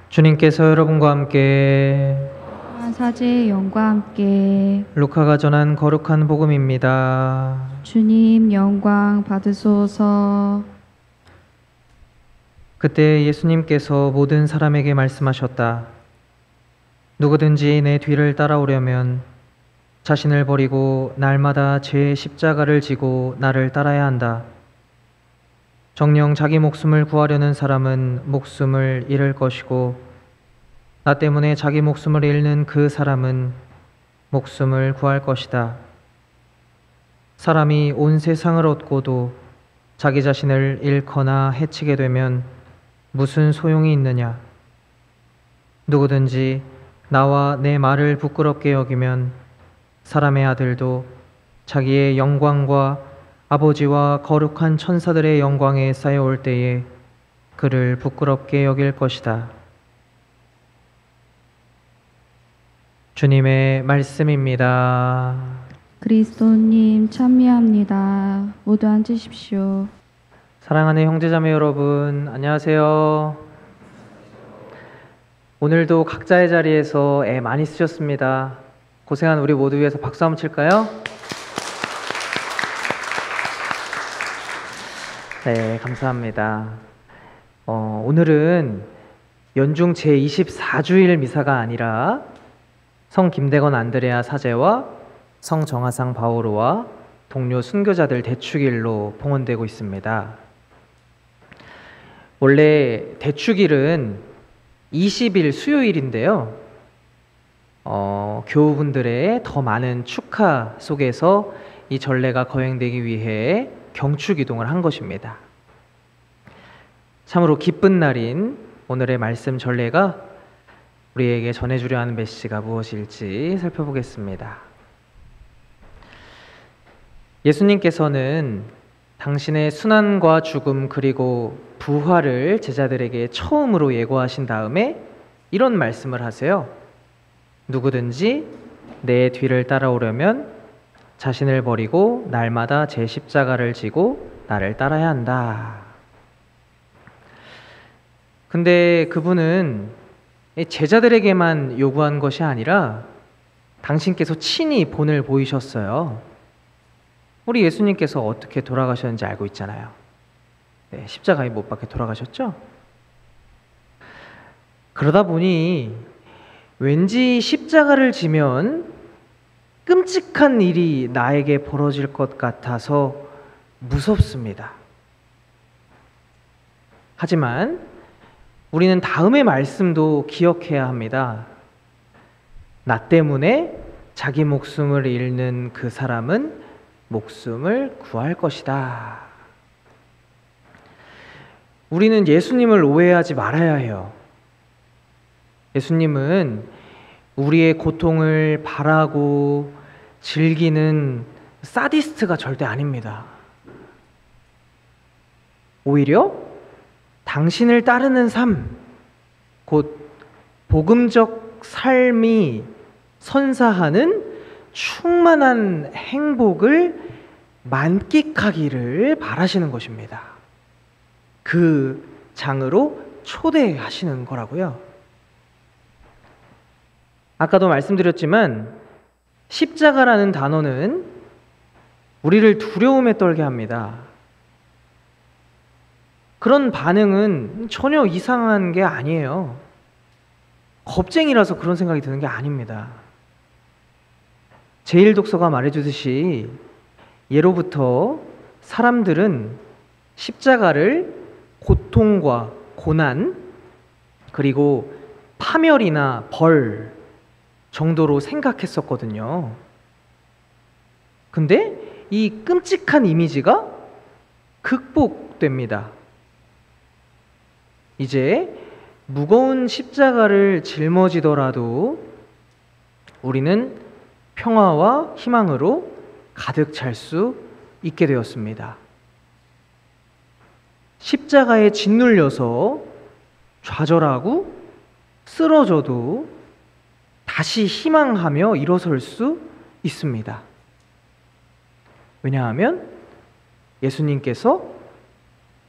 주님께서 여러분과 함께 사제의 영과 함께 루카가 전한 거룩한 복음입니다. 주님 영광 받으소서. 그때 예수님께서 모든 사람에게 말씀하셨다. 누구든지 내 뒤를 따라오려면 자신을 버리고 날마다 제 십자가를 지고 나를 따라야 한다. 정녕 자기 목숨을 구하려는 사람은 목숨을 잃을 것이고 나 때문에 자기 목숨을 잃는 그 사람은 목숨을 구할 것이다. 사람이 온 세상을 얻고도 자기 자신을 잃거나 해치게 되면 무슨 소용이 있느냐? 누구든지 나와 내 말을 부끄럽게 여기면 사람의 아들도 자기의 영광과 아버지와 거룩한 천사들의 영광에 쌓여올 때에 그를 부끄럽게 여길 것이다. 주님의 말씀입니다. 그리스도님 찬미합니다. 모두 앉으십시오. 사랑하는 형제자매 여러분, 안녕하세요. 오늘도 각자의 자리에서 애 많이 쓰셨습니다. 고생한 우리 모두 위해서 박수 한번 칠까요? 네, 감사합니다. 오늘은 연중 제24주일 미사가 아니라 성 김대건 안드레아 사제와 성 정하상 바오로와 동료 순교자들 대축일로 봉헌되고 있습니다. 원래 대축일은 20일 수요일인데요. 교우분들의 더 많은 축하 속에서 이 전례가 거행되기 위해 경축 이동을 한 것입니다. 참으로 기쁜 날인 오늘의 말씀 전례가 우리에게 전해주려 하는 메시지가 무엇일지 살펴보겠습니다. 예수님께서는 당신의 순환과 죽음 그리고 부활을 제자들에게 처음으로 예고하신 다음에 이런 말씀을 하세요. 누구든지 내 뒤를 따라오려면 자신을 버리고 날마다 제 십자가를 지고 나를 따라야 한다. 근데 그분은 제자들에게만 요구한 것이 아니라 당신께서 친히 본을 보이셨어요. 우리 예수님께서 어떻게 돌아가셨는지 알고 있잖아요. 네, 십자가에 못 박혀 돌아가셨죠? 그러다 보니 왠지 십자가를 지면 끔찍한 일이 나에게 벌어질 것 같아서 무섭습니다. 하지만 우리는 다음의 말씀도 기억해야 합니다. 나 때문에 자기 목숨을 잃는 그 사람은 목숨을 구할 것이다. 우리는 예수님을 오해하지 말아야 해요. 예수님은 우리의 고통을 바라고 즐기는 사디스트가 절대 아닙니다. 오히려 당신을 따르는 삶, 곧 복음적 삶이 선사하는 충만한 행복을 만끽하기를 바라시는 것입니다. 그 장으로 초대하시는 거라고요. 아까도 말씀드렸지만 십자가라는 단어는 우리를 두려움에 떨게 합니다. 그런 반응은 전혀 이상한 게 아니에요. 겁쟁이라서 그런 생각이 드는 게 아닙니다. 제1독서가 말해주듯이 예로부터 사람들은 십자가를 고통과 고난 그리고 파멸이나 벌 정도로 생각했었거든요. 근데 이 끔찍한 이미지가 극복됩니다. 이제 무거운 십자가를 짊어지더라도 우리는 평화와 희망으로 가득 찰 수 있게 되었습니다. 십자가에 짓눌려서 좌절하고 쓰러져도 다시 희망하며 일어설 수 있습니다. 왜냐하면 예수님께서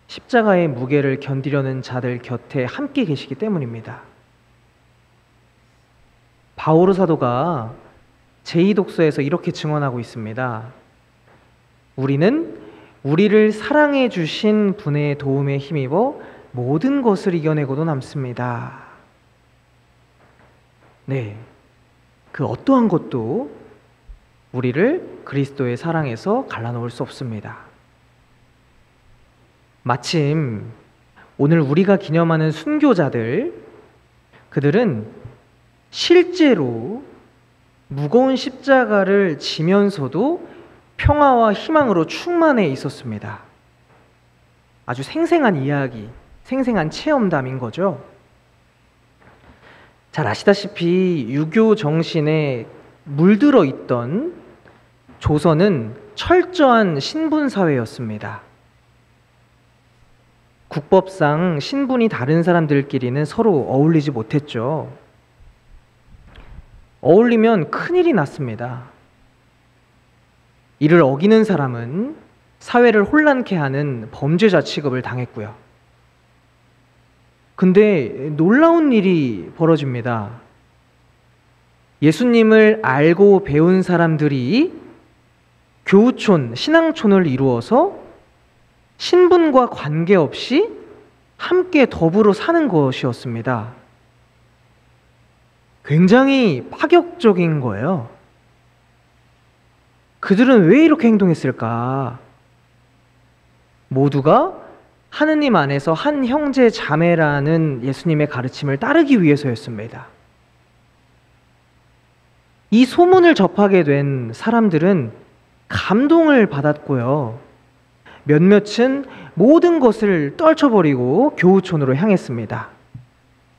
십자가의 무게를 견디려는 자들 곁에 함께 계시기 때문입니다. 바오로 사도가 제2독서에서 이렇게 증언하고 있습니다. 우리는 우리를 사랑해 주신 분의 도움에 힘입어 모든 것을 이겨내고도 남습니다. 네, 그 어떠한 것도 우리를 그리스도의 사랑에서 갈라놓을 수 없습니다. 마침 오늘 우리가 기념하는 순교자들, 그들은 실제로 무거운 십자가를 지면서도 평화와 희망으로 충만해 있었습니다. 아주 생생한 이야기, 생생한 체험담인 거죠. 잘 아시다시피 유교 정신에 물들어 있던 조선은 철저한 신분사회였습니다. 국법상 신분이 다른 사람들끼리는 서로 어울리지 못했죠. 어울리면 큰일이 났습니다. 이를 어기는 사람은 사회를 혼란케 하는 범죄자 취급을 당했고요. 근데 놀라운 일이 벌어집니다. 예수님을 알고 배운 사람들이 교우촌, 신앙촌을 이루어서 신분과 관계없이 함께 더불어 사는 것이었습니다. 굉장히 파격적인 거예요. 그들은 왜 이렇게 행동했을까? 모두가 하느님 안에서 한 형제 자매라는 예수님의 가르침을 따르기 위해서였습니다. 이 소문을 접하게 된 사람들은 감동을 받았고요. 몇몇은 모든 것을 떨쳐버리고 교우촌으로 향했습니다.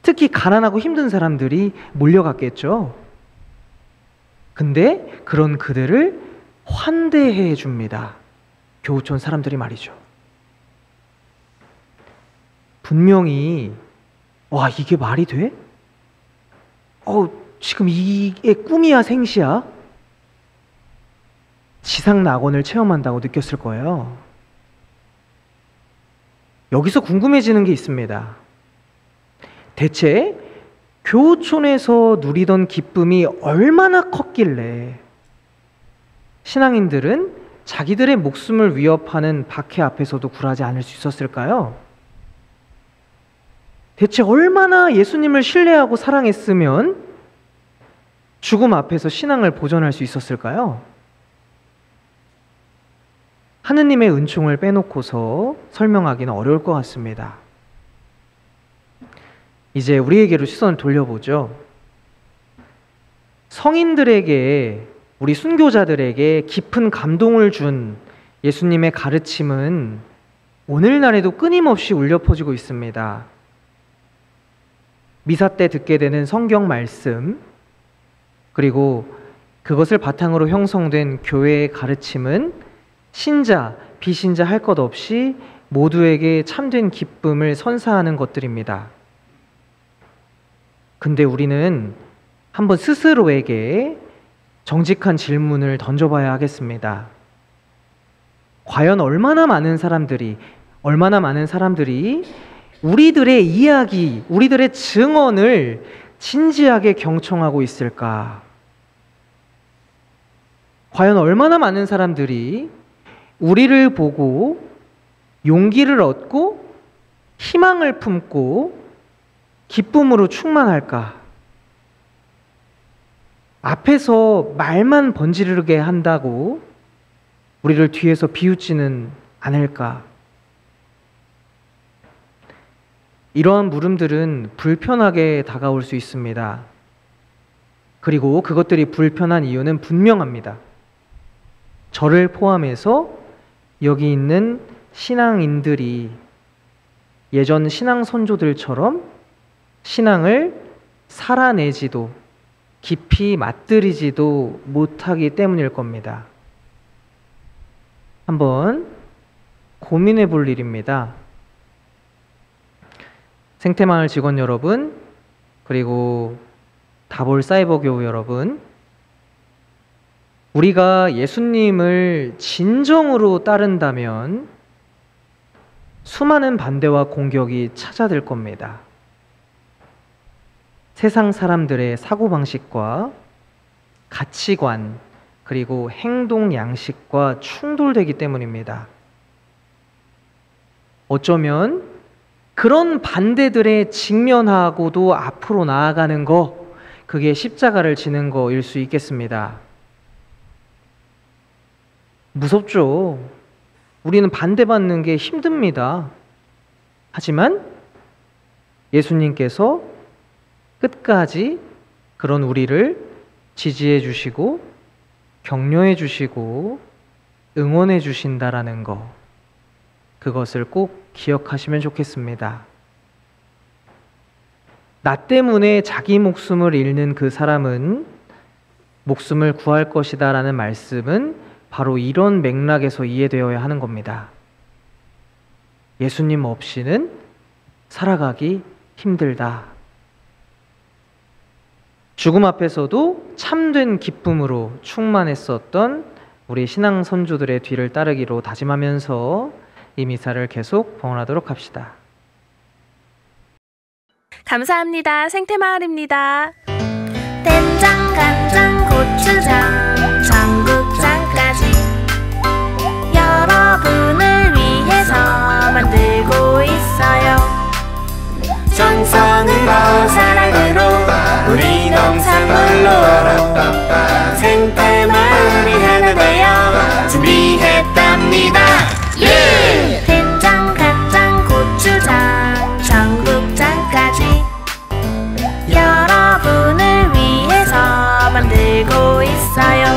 특히 가난하고 힘든 사람들이 몰려갔겠죠. 근데 그런 그들을 환대해 줍니다. 교우촌 사람들이 말이죠. 분명히 와, 이게 말이 돼? 지금 이게 꿈이야 생시야? 지상 낙원을 체험한다고 느꼈을 거예요. 여기서 궁금해지는 게 있습니다. 대체 교우촌에서 누리던 기쁨이 얼마나 컸길래 신앙인들은 자기들의 목숨을 위협하는 박해 앞에서도 굴하지 않을 수 있었을까요? 대체 얼마나 예수님을 신뢰하고 사랑했으면 죽음 앞에서 신앙을 보존할 수 있었을까요? 하느님의 은총을 빼놓고서 설명하기는 어려울 것 같습니다. 이제 우리에게로 시선을 돌려보죠. 성인들에게, 우리 순교자들에게 깊은 감동을 준 예수님의 가르침은 오늘날에도 끊임없이 울려 퍼지고 있습니다. 미사 때 듣게 되는 성경 말씀, 그리고 그것을 바탕으로 형성된 교회의 가르침은 신자, 비신자 할 것 없이 모두에게 참된 기쁨을 선사하는 것들입니다. 근데 우리는 한번 스스로에게 정직한 질문을 던져봐야 하겠습니다. 과연 얼마나 많은 사람들이 우리들의 이야기, 우리들의 증언을 진지하게 경청하고 있을까? 과연 얼마나 많은 사람들이 우리를 보고 용기를 얻고 희망을 품고 기쁨으로 충만할까? 앞에서 말만 번지르게 한다고 우리를 뒤에서 비웃지는 않을까? 이러한 물음들은 불편하게 다가올 수 있습니다. 그리고 그것들이 불편한 이유는 분명합니다. 저를 포함해서 여기 있는 신앙인들이 예전 신앙 선조들처럼 신앙을 살아내지도 깊이 맛들이지도 못하기 때문일 겁니다. 한번 고민해 볼 일입니다. 생태마을 직원 여러분, 그리고 다볼 사이버교우 여러분, 우리가 예수님을 진정으로 따른다면 수많은 반대와 공격이 찾아들 겁니다. 세상 사람들의 사고방식과 가치관, 그리고 행동 양식과 충돌되기 때문입니다. 어쩌면 그런 반대들에 직면하고도 앞으로 나아가는 거, 그게 십자가를 지는 거일 수 있겠습니다. 무섭죠. 우리는 반대받는 게 힘듭니다. 하지만 예수님께서 끝까지 그런 우리를 지지해 주시고 격려해 주시고 응원해 주신다라는 거, 그것을 꼭 기억하시면 좋겠습니다. 나 때문에 자기 목숨을 잃는 그 사람은 목숨을 구할 것이다 라는 말씀은 바로 이런 맥락에서 이해되어야 하는 겁니다. 예수님 없이는 살아가기 힘들다. 죽음 앞에서도 참된 기쁨으로 충만했었던 우리 신앙 선조들의 뒤를 따르기로 다짐하면서 이 미사를 계속 봉헌하도록 합시다. 감사합니다. 생태마을입니다. 된장, 간장, 고추장, 청국장까지 여러분을 위해서 만들고 있어요. 정성으로 사랑으로 우리 농산물로 생태마을이 하나 되어 준비했답니다. 예! 된장, 간장, 고추장, 청국장까지 여러분을 위해서 만들고 있어요.